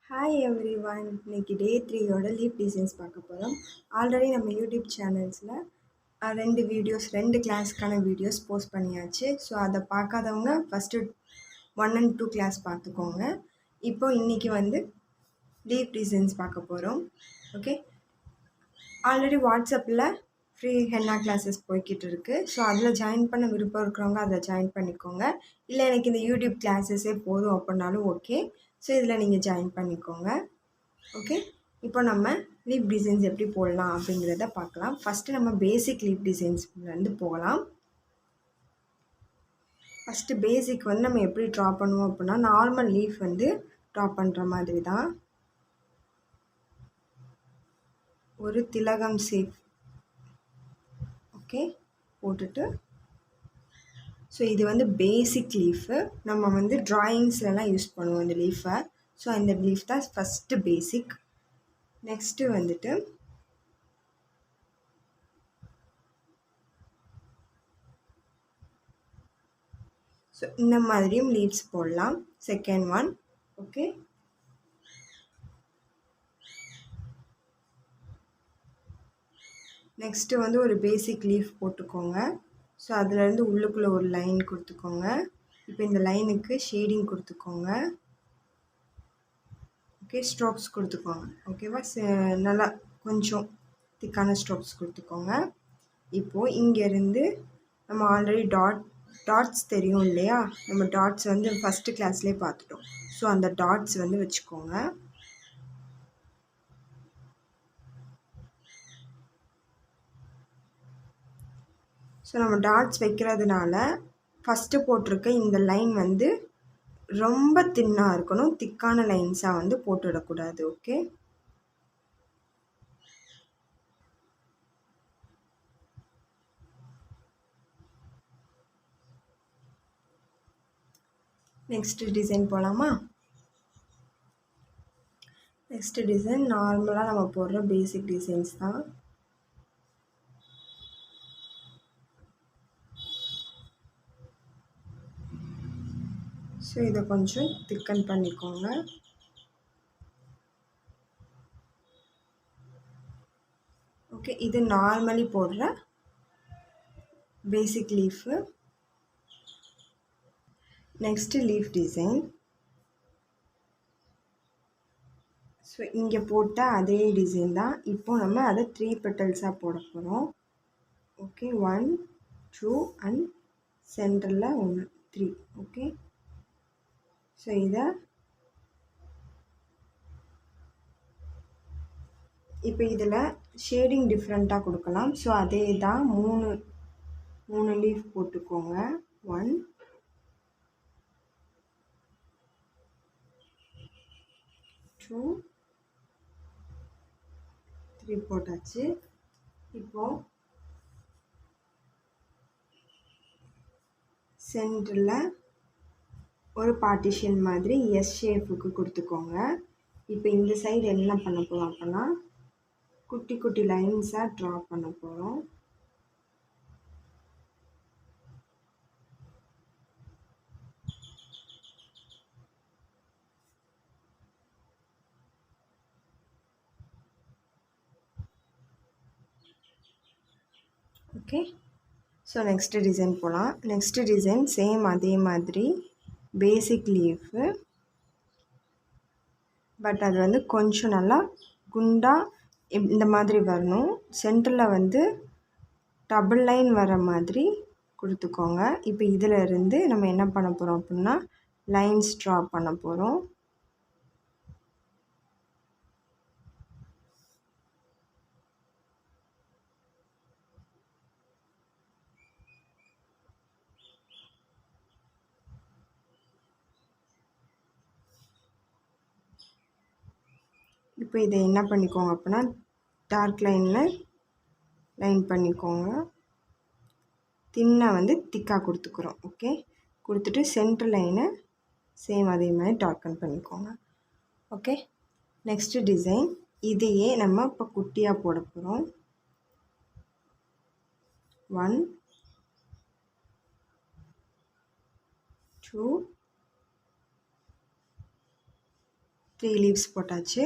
Hi every one. இன்னைக்கு டே 3யோட leaf designs பார்க்க போகிறோம். ஆல்ரெடி நம்ம யூடியூப் சேனல்ஸில் 2 கிளாஸ்க்கான வீடியோஸ் போஸ்ட் பண்ணியாச்சு. ஸோ அதை பார்க்காதவங்க ஃபஸ்ட்டு 1 and 2 கிளாஸ் பார்த்துக்கோங்க. இப்போ இன்றைக்கி லீப் டிசைன்ஸ் பார்க்க போகிறோம். ஓகே, ஆல்ரெடி வாட்ஸ்அப்பில் ஃப்ரீ ஹென்னா கிளாஸஸ் போய்கிட்டு இருக்குது. ஸோ அதில் ஜாயின் பண்ண விருப்பம் இருக்கிறவங்க அதில் ஜாயின் பண்ணிக்கோங்க. இல்லை எனக்கு இந்த யூடியூப் கிளாஸஸே போதும் அப்படின்னாலும் ஓகே. ஸோ இதில் நீங்கள் ஜாயின் பண்ணிக்கோங்க. ஓகே, இப்போ நம்ம லீப் டிசைன்ஸ் எப்படி போடலாம் அப்படிங்கிறத பார்க்கலாம். ஃபஸ்ட்டு நம்ம பேசிக் லீப் டிசைன்ஸ்லேருந்து போகலாம். ஃபஸ்ட்டு பேசிக் நம்ம எப்படி ட்ரா பண்ணுவோம் அப்படின்னா, நார்மல் லீஃப் ட்ரா பண்ணுற மாதிரி தான். ஒரு திலகம் ஷேப் ஓகே போட்டுட்டு, ஸோ இது பேசிக் லீஃபு. நம்ம ட்ராயிங்ஸ்லலாம் யூஸ் பண்ணுவோம் இந்த லீஃபை. ஸோ இந்த லீஃப் தான் ஃபஸ்ட்டு பேசிக். நெக்ஸ்ட்டு ஸோ இந்த மாதிரியும் லீவ்ஸ் போடலாம். Second one. ஓகே, நெக்ஸ்ட்டு ஒரு பேசிக் லீஃப் போட்டுக்கோங்க. ஸோ அதுலேருந்து உள்ளுக்குள்ளே ஒரு லைன் கொடுத்துக்கோங்க. இப்போ இந்த லைனுக்கு ஷேடிங் கொடுத்துக்கோங்க. ஓகே, ஸ்ட்ரோக்ஸ் கொடுத்துக்கோங்க. ஓகேவா, நல்லா கொஞ்சம் திக்கான ஸ்ட்ரோக்ஸ் கொடுத்துக்கோங்க. இப்போது இங்கேருந்து நம்ம ஆல்ரெடி டாட்ஸ் தெரியும் இல்லையா, நம்ம டாட்ஸ் ஃபஸ்ட்டு கிளாஸ்லேயே பார்த்துட்டோம். ஸோ அந்த டாட்ஸ் வச்சுக்கோங்க. ஸோ நம்ம டாட்ஸ் வைக்கிறதுனால ஃபஸ்ட்டு போட்டிருக்க இந்த லைன் ரொம்ப தின்னாக இருக்கணும். திக்கான லைன்ஸாக போட்டுவிடக்கூடாது. ஓகே, நெக்ஸ்ட்டு டிசைன் போகலாமா? நெக்ஸ்ட்டு டிசைன் நார்மலாக நம்ம போடுற பேசிக் டிசைன்ஸ் தான். ஸோ இதை கொஞ்சம் திக்கன் பண்ணிக்கோங்க. ஓகே, இது நார்மலி போடுற basic leaf. Next leaf design. So இங்கே போட்ட அதே டிசைன் தான். இப்போது நம்ம அதை 3 பெட்டல்ஸாக போட போகிறோம். ஓகே, 1 2 அண்ட் சென்டரில் 1 3. ஓகே, ஸோ இதை இப்போ இதில் ஷேடிங் டிஃப்ரெண்ட்டாக கொடுக்கலாம். ஸோ அதே தான் 3 லீஃப் போட்டுக்கோங்க. 1 2 3 போட்டாச்சு. இப்போது சென்டரில் ஒரு பார்ட்டிஷன் மாதிரி எஸ் ஷேப்புக்கு கொடுத்துக்கோங்க. இப்போ இந்த சைடு என்ன பண்ண போகிறோம் அப்படின்னா, குட்டி குட்டி லைன்ஸாக ட்ரா பண்ண போகிறோம். ஓகே, ஸோ நெக்ஸ்ட்டு டிசைன் போகலாம். நெக்ஸ்ட்டு டிசைன் சேம் அதே மாதிரி பேசிக் லீஃபு. பட் அது கொஞ்சம் நல்லா குண்டாக இந்த மாதிரி வரணும். சென்டரில் டபுள் லைன் வர மாதிரி கொடுத்துக்கோங்க. இப்போ இதில் இருந்து நம்ம என்ன பண்ண போகிறோம் அப்படின்னா, லைன்ஸ் ட்ரா பண்ண போகிறோம். இப்போ இதை என்ன பண்ணிக்கோங்க அப்படின்னா, டார்க் லைனில் லைன் பண்ணிக்கோங்க. தின்னாக திக்காக கொடுத்துக்குறோம். ஓகே, கொடுத்துட்டு சென்டர் லைனை சேம் அதே மாதிரி டார்க்கன் பண்ணிக்கோங்க. Okay, next design. இதையே நம்ம இப்போ குட்டியாக போட போகிறோம். 1 2 3 லீவ்ஸ் போட்டாச்சு.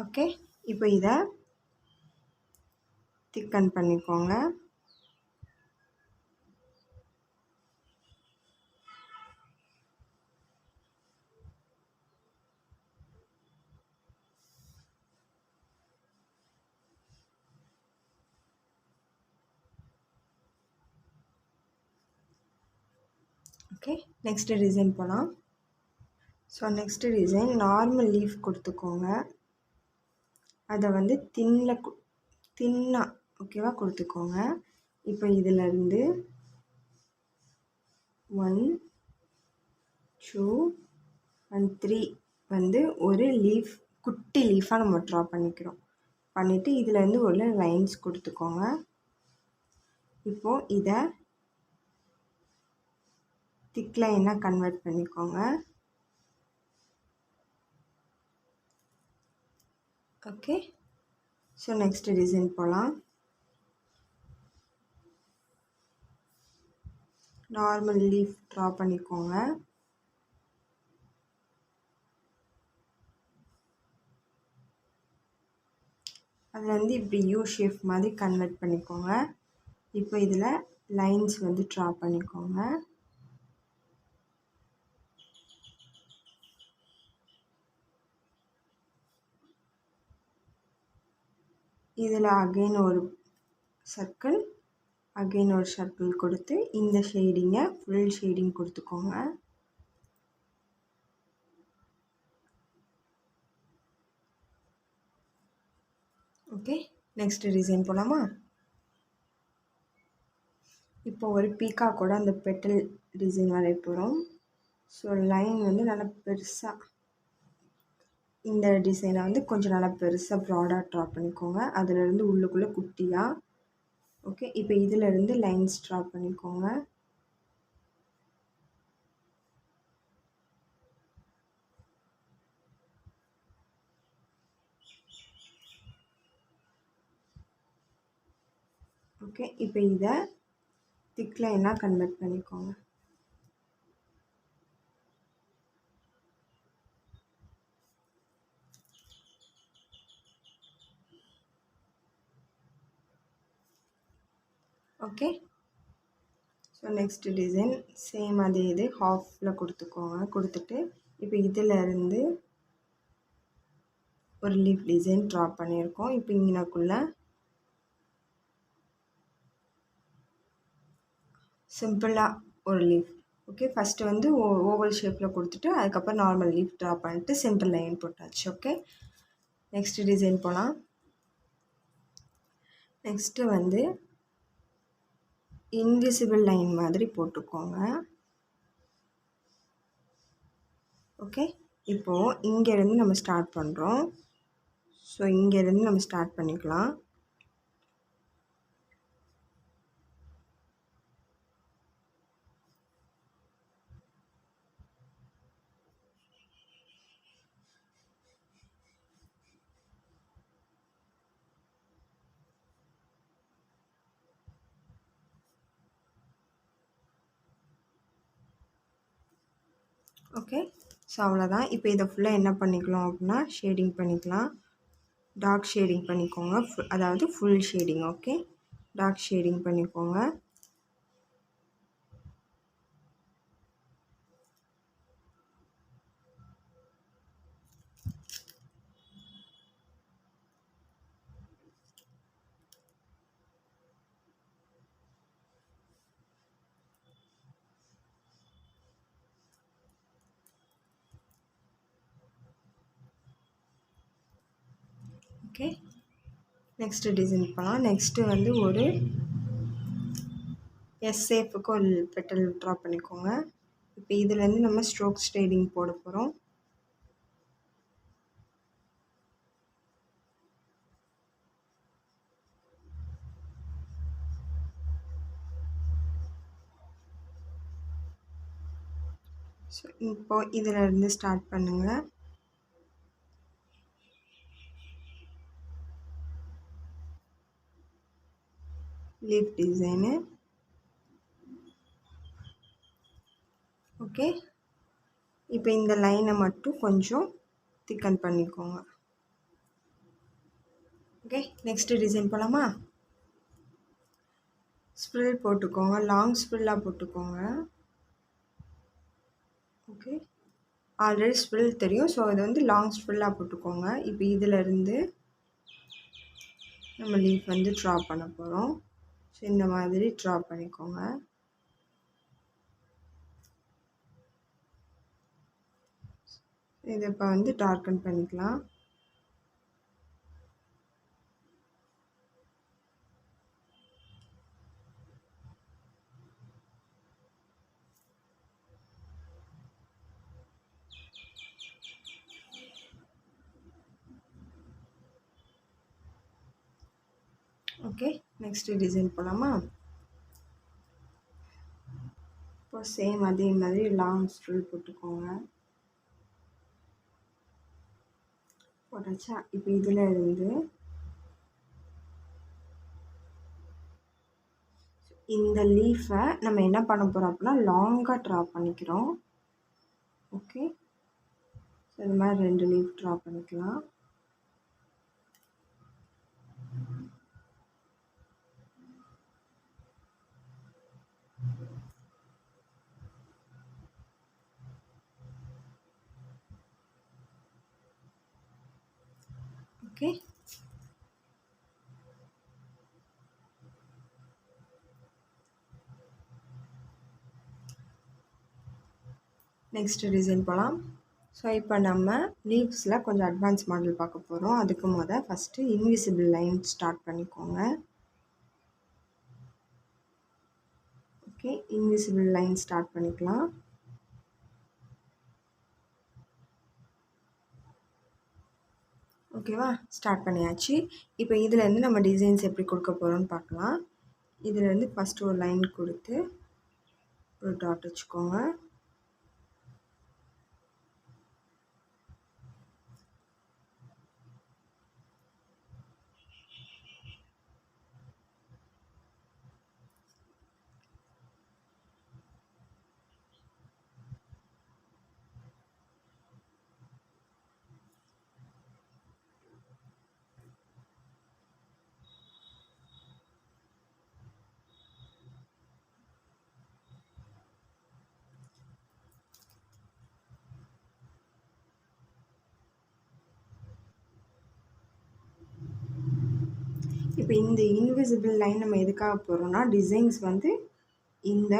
ஓகே, இப்போ இதை திக்கன் பண்ணிக்கோங்க. ஓகே, நெக்ஸ்ட்டு டிசைன் போகலாம். So next design normal leaf கொடுத்துக்கோங்க. அதை வந்து தின்னா ஓகேவா கொடுத்துக்கோங்க. இப்போ இதிலேருந்து 1 2 and 3 வந்து ஒரு லீஃப், குட்டி லீஃபாக நம்ம ட்ரா பண்ணிவிட்டு இதிலேருந்து ஒரு லைன்ஸ் கொடுத்துக்கோங்க. இப்போது இதை திக் லைனாக கன்வெர்ட் பண்ணிக்கோங்க. ஓகே, ஸோ நெக்ஸ்ட்டு டிசைன் போகலாம். நார்மல் லீஃப் ட்ரா பண்ணிக்கோங்க. அதில் வந்து இப்படி யூ ஷேப் மாதிரி கன்வெர்ட் பண்ணிக்கோங்க. இப்போ இதில் லைன்ஸ் வந்து ட்ரா பண்ணிக்கோங்க. இதில் அகைன் ஒரு சர்க்கிள், அகைன் ஒரு சர்க்கிள் கொடுத்து இந்த ஷேடிங்கை ஃபுல் ஷேடிங் கொடுத்துக்கோங்க. ஓகே, நெக்ஸ்ட் டிசைன் போகலாமா? இப்போ ஒரு பீகாக்கோட அந்த பெட்டல் டிசைன் வரைய போகிறோம். ஸோ லைன் வந்து நல்லா பெருசாக, இந்த டிசைனை வந்து கொஞ்சம் நல்லா பெருசாக ப்ராடாக ட்ரா பண்ணிக்கோங்க. அதிலேருந்து உள்ளுக்குள்ளே குட்டியாக. ஓகே, இப்போ இதிலேருந்து லைன்ஸ் ட்ரா பண்ணிக்கோங்க. ஓகே, இப்போ இதை திக் லைனாக கன்வெர்ட் பண்ணிக்கோங்க. Okay, so next design same அதே இது ஹாஃபில் கொடுத்துக்கோங்க. கொடுத்துட்டு இப்போ இதிலேருந்து ஒரு லீஃப் டிசைன் ட்ரா பண்ணியிருக்கோம். இப்போ இங்கனக்குள்ளே சிம்பிளாக ஒரு லீஃப். ஓகே, ஃபஸ்ட்டு வந்து ஓவல் ஷேப்பில் கொடுத்துட்டு அதுக்கப்புறம் நார்மல் லீஃப் ட்ரா பண்ணிட்டு சென்டர் லைன் போட்டாச்சு. ஓகே, நெக்ஸ்ட் டிசைன் போகலாம். நெக்ஸ்ட்டு வந்து இன்விசிபிள் லைன் மாதிரி போட்டுக்கோங்க. ஓகே, இப்போது இங்கேருந்து நம்ம ஸ்டார்ட் பண்ணுறோம். ஸோ இங்கேருந்து நம்ம ஸ்டார்ட் பண்ணிக்கலாம். ஓகே, ஸோ அவ்வளோதான். இப்போ இதை ஃபுல்லாக என்ன பண்ணிக்கலாம் அப்படின்னா ஷேடிங் பண்ணிக்கலாம். டார்க் ஷேடிங் பண்ணிக்கோங்க, அதாவது full shading. Okay, dark shading பண்ணிக்கோங்க. ஓகே, நெக்ஸ்ட்டு டிசைன் பண்ணலாம். நெக்ஸ்ட்டு வந்து ஒரு எஸ் ஷேப்புக்கு ஒரு பெட்டல் ட்ரா பண்ணிக்கோங்க. இப்போ இதுலேருந்து நம்ம ஸ்ட்ரோக் ஷேடிங் போட போகிறோம். ஸோ இப்போது இதிலேருந்து ஸ்டார்ட் பண்ணுங்கள். Leaf design. ஓகே, இப்போ இந்த லைனை மட்டும் கொஞ்சம் திக்கன் பண்ணிக்கோங்க. ஓகே, நெக்ஸ்ட்டு டிசைன் போகலாமா? ஸ்ப்ரில் போட்டுக்கோங்க, லாங் ஸ்ப்ரில்லாக போட்டுக்கோங்க. ஓகே, ஆல்ரெடி ஸ்ப்ரில் தெரியும், ஸோ இது வந்து லாங் ஸ்ப்ரில்லாக போட்டுக்கோங்க. இப்போ இதிலேருந்து நம்ம லீஃப் வந்து ட்ரா பண்ண போகிறோம். ஸோ இந்த மாதிரி ட்ரா பண்ணிக்கோங்க. இதை இப்போ வந்து டார்க்கன் பண்ணிக்கலாம். ஓகே, நெக்ஸ்ட் டிசைன் போகலாமா? இப்போ சேம் அதே மாதிரி லாங் ஸ்ப்ரில் போட்டுக்கோங்க. போட்டாச்சா? இப்போ இதில் இருந்து இந்த லீஃபை நம்ம என்ன பண்ண போகிறோம் அப்படின்னா லாங்காக ட்ரா பண்ணிக்கிறோம். ஓகே, ஸோ இது மாதிரி 2 லீஃப் ட்ரா பண்ணிக்கலாம். ஓகே, நெக்ஸ்ட் டிசைன் போகலாம். ஸோ இப்போ நம்ம லீவ்ஸில் கொஞ்சம் அட்வான்ஸ் மாடல் பார்க்க போகிறோம். அதுக்கு ஃபஸ்ட்டு இன்விசிபிள் லைன் ஸ்டார்ட் பண்ணிக்கோங்க. ஓகே, இன்விசிபிள் லைன் ஸ்டார்ட் பண்ணிக்கலாம். ஓகேவா, ஸ்டார்ட் பண்ணியாச்சு. இப்போ இதுலேருந்து நம்ம டிசைன்ஸ் எப்படி கொடுக்க போகிறோம்னு பார்க்கலாம். இதுலேருந்து ஃபஸ்ட்டு ஒரு லைன் கொடுத்து ஒரு டாட் வச்சுக்கோங்க. இப்போ இந்த இன்விசிபிள் லைன் நம்ம எதுக்காக போடுறோம்னா டிசைன்ஸ் வந்து இந்த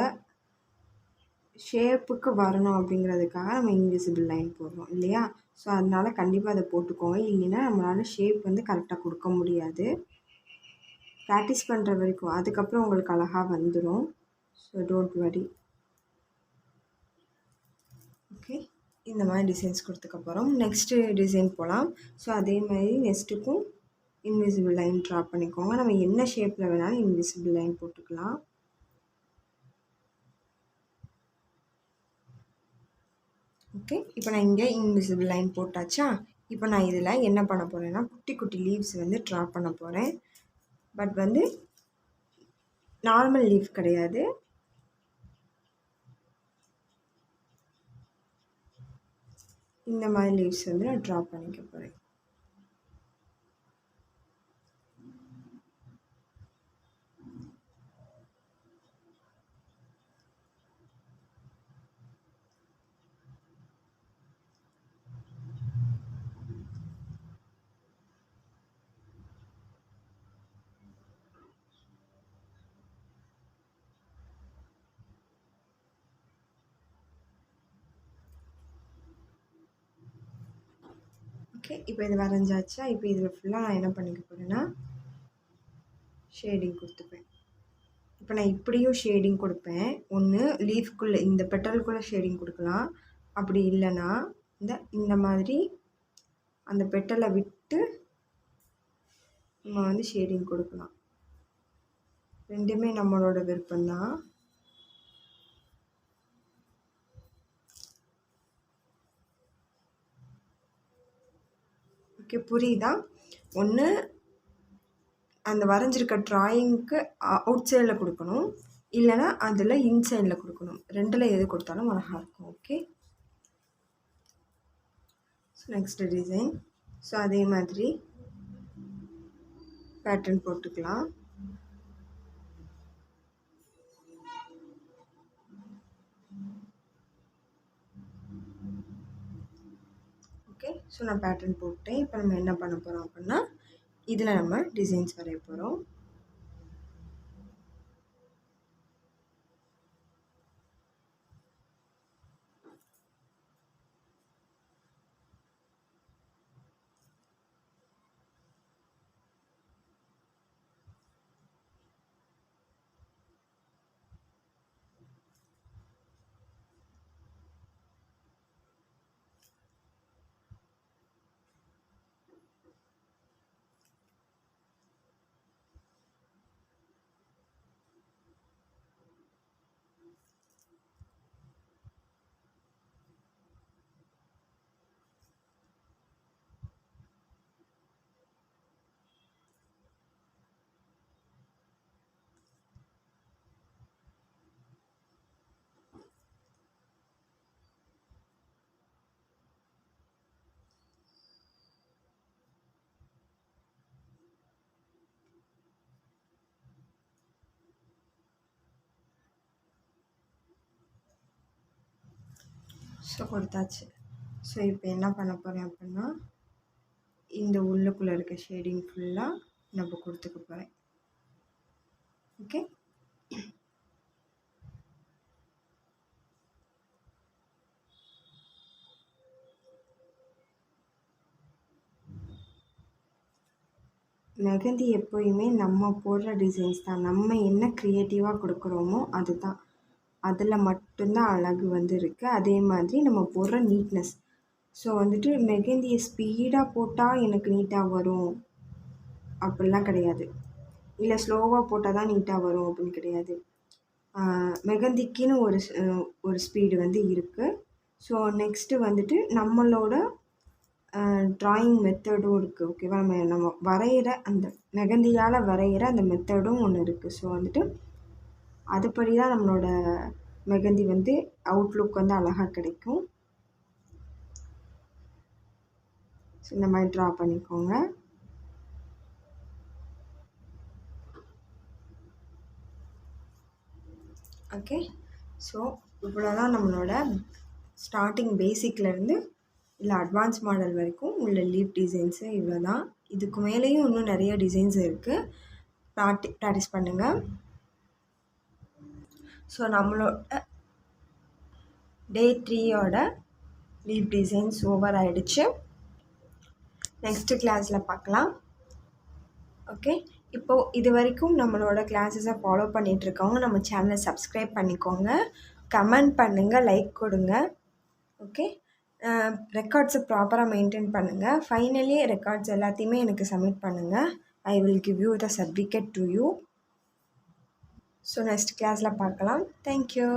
ஷேப்புக்கு வரணும் அப்படிங்கிறதுக்காக நம்ம இன்விசிபிள் லைன் போடுறோம் இல்லையா? ஸோ அதனால் கண்டிப்பாக அதை போட்டுக்கோங்க. இல்லைன்னா நம்மளால் ஷேப் வந்து கரெக்டாக கொடுக்க முடியாது. ப்ராக்டிஸ் பண்ணுற வரைக்கும், அதுக்கப்புறம் உங்களுக்கு அழகாக வந்துடும். So don't worry. ஓகே, இந்த மாதிரி டிசைன்ஸ் கொடுத்துக்க போகிறோம். நெக்ஸ்ட்டு டிசைன் போகலாம். ஸோ அதே மாதிரி நெக்ஸ்ட்டுக்கும் இன்விசிபிள் லைன் ட்ரா பண்ணிக்கோங்க. நம்ம என்ன ஷேப்பில் வேணாலும் இன்விசிபிள் லைன் போட்டுக்கலாம். ஓகே, இப்போ நான் இங்கே இன்விசிபிள் லைன் போட்டாச்சா? இப்போ நான் இதில் என்ன பண்ண போகிறேன்னா குட்டி குட்டி லீவ்ஸ் வந்து ட்ரா பண்ண போகிறேன். பட் வந்து நார்மல் லீஃப் கிடையாது. இந்த மாதிரி லீவ்ஸ் வந்து நான் ட்ரா பண்ணிக்க போகிறேன். ஓகே, இப்போ இது வரைஞ்சாச்சா? இப்போ இதில் ஃபுல்லாக நான் என்ன பண்ணிக்க போகிறேன்னா ஷேடிங் கொடுத்துப்பேன். இப்போ நான் இப்படியும் ஷேடிங் கொடுப்பேன். ஒன்று லீஃப்குள்ளே இந்த பெட்டலுக்குள்ளே ஷேடிங் கொடுக்கலாம். அப்படி இல்லைன்னா இந்த மாதிரி அந்த பெட்டலை விட்டு நம்ம வந்து ஷேடிங் கொடுக்கலாம். ரெண்டுமே நம்மளோட விருப்பம்தான். ஓகே, புரியுதா? ஒன்று அந்த வரைஞ்சிருக்க ட்ராயிங்க்கு அவுட் சைடில் கொடுக்கணும், இல்லைனா அதில் இன்சைடில் கொடுக்கணும். ரெண்டில் எது கொடுத்தாலும் அழகாக இருக்கும். Okay, so next design. So அதே மாதிரி பேட்டர்ன் போட்டுக்கலாம். ஓகே, ஸோ நான் பேட்டர்ன் போட்டேன். இப்போ நம்ம என்ன பண்ண போகிறோம் அப்படின்னா, இதில் நம்ம டிசைன்ஸ் வரைய போகிறோம். ஸோ கொடுத்தாச்சு. ஸோ இப்போ என்ன பண்ண போகிறேன் அப்படின்னா, இந்த உள்ளுக்குள்ளே இருக்க ஷேடிங் ஃபுல்லாக நம்ம கொடுத்துக்க போகிறேன். ஓகே, மெஹந்தி எப்போயுமே நம்ம போடுற டிசைன்ஸ் தான். நம்ம என்ன க்ரியேட்டிவாக கொடுக்குறோமோ அதுதான், அதில் மட்டும்தான் அழகு வந்து இருக்குது. அதே மாதிரி நம்ம போடுற நீட்னஸ். ஸோ வந்துட்டு மெஹந்தியை ஸ்பீடாக போட்டால் எனக்கு நீட்டாக வரும் அப்படிலாம் கிடையாது, இல்லை ஸ்லோவாக போட்டால் தான் நீட்டாக வரும் அப்படின்னு கிடையாது. மெஹந்திக்குன்னு ஒரு ஸ்பீடு வந்து இருக்குது. ஸோ நெக்ஸ்ட்டு வந்துட்டு நம்மளோட ட்ராயிங் மெத்தடும் இருக்குது. ஓகேவா, நம்ம வரைகிற அந்த மெஹந்தியால் வரைகிற அந்த மெத்தடும் ஒன்று இருக்குது. ஸோ வந்துட்டு அதுபடி தான் நம்மளோட மெஹந்தி வந்து அவுட்லுக் வந்து அழகாக கிடைக்கும். ஸோ இந்த மாதிரி ட்ரா பண்ணிக்கோங்க. ஓகே, ஸோ இவ்வளோதான் நம்மளோட ஸ்டார்டிங் பேசிக்லேருந்து இல்லை அட்வான்ஸ் மாடல் வரைக்கும் உள்ள லீஃப் டிசைன்ஸு. இவ்வளோ தான். இதுக்கு மேலேயும் இன்னும் நிறைய டிசைன்ஸ் இருக்குது. ப்ராக்டிஸ் பண்ணுங்கள். ஸோ நம்மளோட டே 3யோட லீஃப் டிசைன்ஸ் ஓவர் ஆகிடுச்சு. நெக்ஸ்ட்டு கிளாஸில் பார்க்கலாம். ஓகே, இப்போது இது வரைக்கும் நம்மளோட கிளாஸஸை ஃபாலோ பண்ணிகிட்ருக்கவங்க நம்ம சேனலை சப்ஸ்கிரைப் பண்ணிக்கோங்க, கமெண்ட் பண்ணுங்கள், லைக் கொடுங்க. ஓகே, ரெக்கார்ட்ஸை ப்ராப்பராக மெயின்டைன் பண்ணுங்கள். ஃபைனலி ரெக்கார்ட்ஸ் எல்லாத்தையுமே எனக்கு சப்மிட் பண்ணுங்கள். I will give you the certificate to you. So next கிளாஸில் பார்க்கலாம். தேங்க்யூ.